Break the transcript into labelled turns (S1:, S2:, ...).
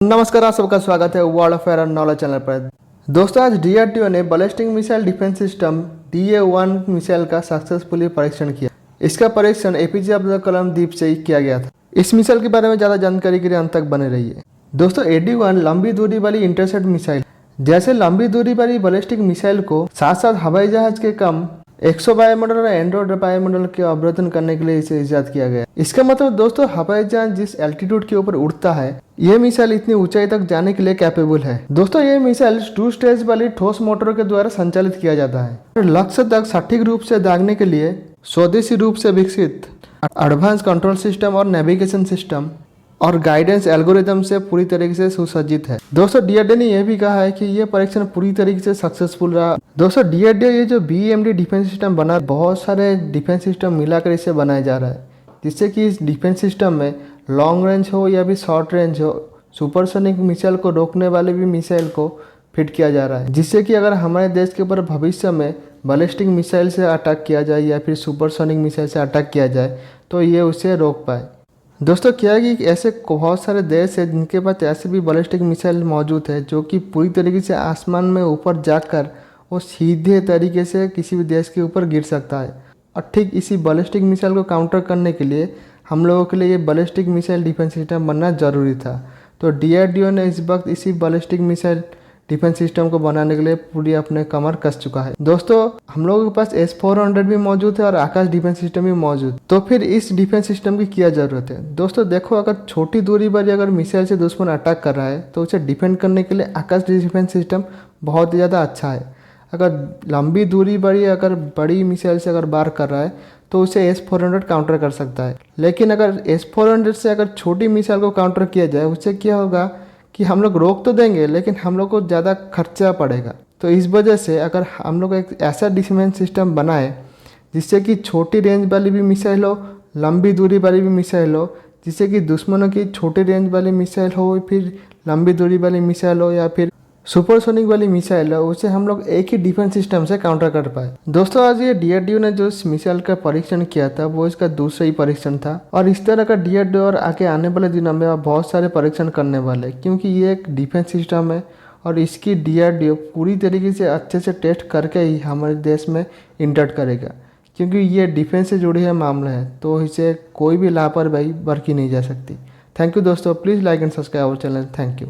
S1: नमस्कार, आप सबका स्वागत है world affair and knowledge channel पर। दोस्तों, आज डीआरडीओ ने ballistic missile defence system DA-1 missile का सक्सेसफुली परीक्षण किया। इसका परीक्षण एपीजे अब्दुल कलाम द्वीप से ही किया गया था। इस मिसाइल के बारे में ज़्यादा जानकारी के लिए अंत तक बने रहिए। दोस्तों, AD-1 लंबी दूरी वाली इंटरसेप्ट मिसाइल, जैसे लंबी दूरी वाली बैलिस्टिक मिसाइल को साथ साथ हवाई जहाज के कम 100 वायुमंडल और एंड्रॉइड वायुमंडल के अवरोधन करने के लिए इसे इजाद किया गया। इसका मतलब दोस्तों, हवाई जहाज जिस एल्टीट्यूड के ऊपर उड़ता है, ये मिसाइल इतनी ऊंचाई तक जाने के लिए कैपेबल है। दोस्तों, ये मिसाइल 2 स्टेज वाली ठोस मोटरों के द्वारा संचालित किया जाता है। लक्ष्य तक सटीक रूप से दागने के लिए स्वदेशी रूप से विकसित एडवांस कंट्रोल सिस्टम और नेविगेशन सिस्टम और गाइडेंस एल्गोरिदम से पूरी तरीके से सुसज्जित है। दोस्तों, डीआरडीओ ने यह भी कहा है कि यह परीक्षण पूरी तरीके से सक्सेसफुल रहा। दोस्तों, डीआरडीओ ये जो BMD डिफेंस सिस्टम बना, बहुत सारे डिफेंस सिस्टम मिलाकर इसे बनाया जा रहा है, जिससे कि इस डिफेंस सिस्टम में लॉन्ग रेंज हो या भी शॉर्ट रेंज हो, सुपरसोनिक मिसाइल को रोकने वाले भी मिसाइल को फिट किया जा रहा है, जिससे कि अगर हमारे देश के ऊपर भविष्य में बैलिस्टिक मिसाइल से अटैक किया जाए या फिर सुपरसोनिक मिसाइल से अटैक किया जाए तो ये उसे रोक पाए। दोस्तों, क्या है कि ऐसे बहुत सारे देश है जिनके पास ऐसे भी बैलिस्टिक मिसाइल मौजूद है जो कि पूरी तरीके से आसमान में ऊपर जाकर वो सीधे तरीके से किसी भी देश के ऊपर गिर सकता है। और ठीक इसी बैलिस्टिक मिसाइल को काउंटर करने के लिए हम लोगों के लिए ये बैलिस्टिक मिसाइल डिफेंस सिस्टम बनना ज़रूरी था। तो डीआरडीओ ने इस वक्त इसी बैलिस्टिक मिसाइल डिफेंस सिस्टम को बनाने के लिए पूरी अपने कमर कस चुका है। दोस्तों, हम लोगों के पास S-400 भी मौजूद है और आकाश डिफेंस सिस्टम भी मौजूद, तो फिर इस डिफेंस सिस्टम की क्या ज़रूरत है। दोस्तों देखो, अगर छोटी दूरी वाली अगर मिसाइल से दुश्मन अटैक कर रहा है तो उसे डिफेंड करने के लिए आकाश डिफेंस सिस्टम बहुत ही ज़्यादा अच्छा है। अगर लंबी दूरी वाली अगर बड़ी मिसाइल से अगर वार कर रहा है तो उसे S-400 काउंटर कर सकता है। लेकिन अगर S-400 से अगर छोटी मिसाइल को काउंटर किया जाए, उससे क्या होगा कि हम लोग रोक तो देंगे लेकिन हम लोग को ज़्यादा खर्चा पड़ेगा। तो इस वजह से अगर हम लोग एक ऐसा डिफेंस सिस्टम बनाए जिससे कि छोटी रेंज वाली भी मिसाइल हो, लंबी दूरी वाली भी मिसाइल हो, जिससे कि दुश्मनों की छोटी रेंज वाली मिसाइल हो, फिर लंबी दूरी वाली मिसाइल हो या फिर सुपरसोनिक वाली मिसाइल है, उसे हम लोग एक ही डिफेंस सिस्टम से काउंटर कर पाए। दोस्तों, आज ये डीआरडीओ ने जो इस मिसाइल का परीक्षण किया था वो इसका दूसरा ही परीक्षण था और इस तरह का डीआरडीओ और आगे आने वाले दिनों में बहुत सारे परीक्षण करने वाले, क्योंकि ये एक डिफेंस सिस्टम है और इसकी डीआरडीओ पूरी तरीके से अच्छे से टेस्ट करके ही हमारे देश में इंटर करेगा, क्योंकि ये डिफेंस से जुड़ी है मामला है, तो इसे कोई भी लापरवाही बरती नहीं जा सकती। थैंक यू दोस्तों, please like and subscribe our channel. Thank you.